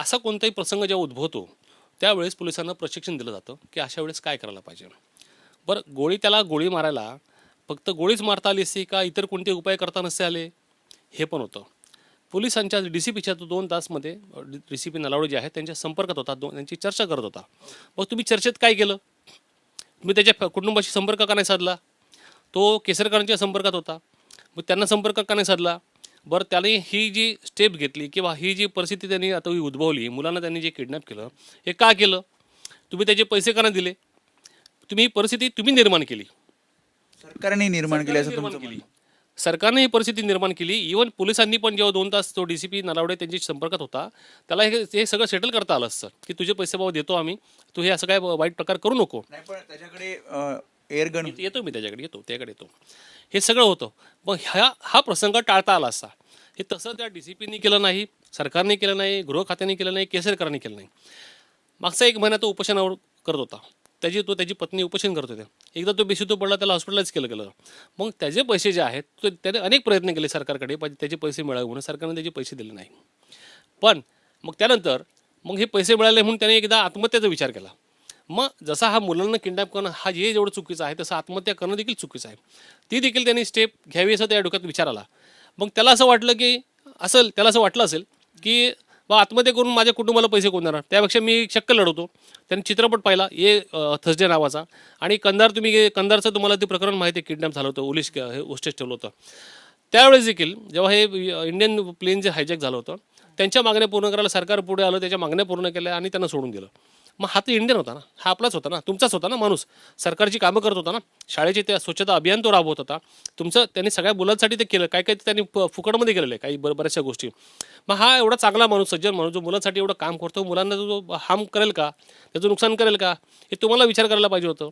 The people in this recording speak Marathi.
असा कोणताही प्रसंग जेव्हा उद्भवतो त्यावेळेस पोलिसांना प्रशिक्षण दिलं जातं की अशा वेळेस काय करायला पाहिजे. बरं, त्याला गोळी मारायला फक्त गोळीच मारता आली असती का, इतर कोणते उपाय करता नसते आले, हे पण होतं. पोलिसांच्या DCPच्या 2 तासमध्ये DCP नलावडे जे आहेत त्यांच्या संपर्कात होता, त्यांची चर्चा करत होता. मग तुम्ही चर्चेत काय केलं? तुम्ही त्याच्या कुटुंबाशी संपर्क का नाही साधला? तो केसरकरांच्या संपर्कात होता, मग त्यांना संपर्क का नाही साधला? बरं, त्याने ही जी स्टेप घेतली किंवा ही जी परिस्थिती त्यांनी आता उद्भवली, मुलांना त्यांनी जे किडनॅप केलं, हे का केलं? तुम्ही त्याचे पैसे का नाही दिले? तुम्ही ही परिस्थिती तुम्ही निर्माण केली. सरकारने निर्माण केली असं निर्माण तुमचं केली. म्हणणं. सरकारने ही परिस्थिती निर्माण केली. इव्हन पोलिसांनी पण जेव्हा 2 तास तो DCP नलावडे त्यांच्या संपर्कात होता, त्याला हे सगळं सेटल करता आलं असतं की तुझे पैसे बाबा देतो आम्ही, तू हे असं काय वाईट प्रकार करू नको. नाही पण त्याच्याकडे एअरगन येतो मी त्याच्याकडे येतो. हे सगळं होतं. मग हा प्रसंग टाळता आला असता. हे तसं त्या DCPनी केलं नाही, सरकारने केलं नाही, गृह खात्याने केलं नाही, केसरकरांनी केलं नाही. मागचा 1 महिना तो उपोषणावर करत होता. त्याची पत्नी उपोषण करत होते. एकदा तो बेशुद्ध पडला, त्याला हॉस्पिटलाइज केलं गेलं. मग त्याचे पैसे जे आहेत त्याने अनेक प्रयत्न केले सरकारकडे त्याचे पैसे मिळावे म्हणून, सरकारने त्याचे पैसे दिले नाही. पण मग त्यानंतर हे पैसे मिळाले म्हणून त्याने एकदा आत्महत्येचा विचार केला. मग जसा हा मुलांना किडनॅप करणं हा जे जेवढं चुकीचं आहे, तसं आत्महत्या करणं देखील चुकीचं आहे. ती देखील त्यांनी स्टेप घ्यावी असं त्या डोक्यात विचार आला. मग त्याला असं वाटलं असेल की बा आत्महत्या करून माझ्या कुटुंबाला पैसे कोण देणार, त्यापेक्षा मी शक्कल लढवतो. त्यांनी चित्रपट पाहिला थर्सडे नावाचा, आणि कंधारचं तुम्हाला ते प्रकरण माहिती आहे, किडनॅप झालं होतं, होस्टेज ठेवलं होतं. त्यावेळेस देखील जेव्हा हे इंडियन प्लेन जे हायजॅक झालं होतं, त्यांच्या मागण्या पूर्ण करायला सरकार पुढे आलं, त्याच्या मागण्या पूर्ण केल्या आणि त्यांना सोडून दिलं. मग हा तर इंडियन होता ना, हा आपलाच होता ना, तुमचाच होता ना माणूस, सरकारची कामं करत होता ना, शाळेचे त्या स्वच्छता अभियान तो राबवत होता तुमचं. त्यांनी सगळ्या मुलांसाठी ते केलं, काय त्यांनी फुकटमध्ये केलेलं आहे काही बऱ्याचशा गोष्टी. मग हा एवढा चांगला माणूस, सज्जन माणूस, जो मुलांसाठी एवढं काम करतो, मुलांना जो हार्म करेल का, त्याचं नुकसान करेल का, हे तुम्हाला विचार करायला पाहिजे होतं.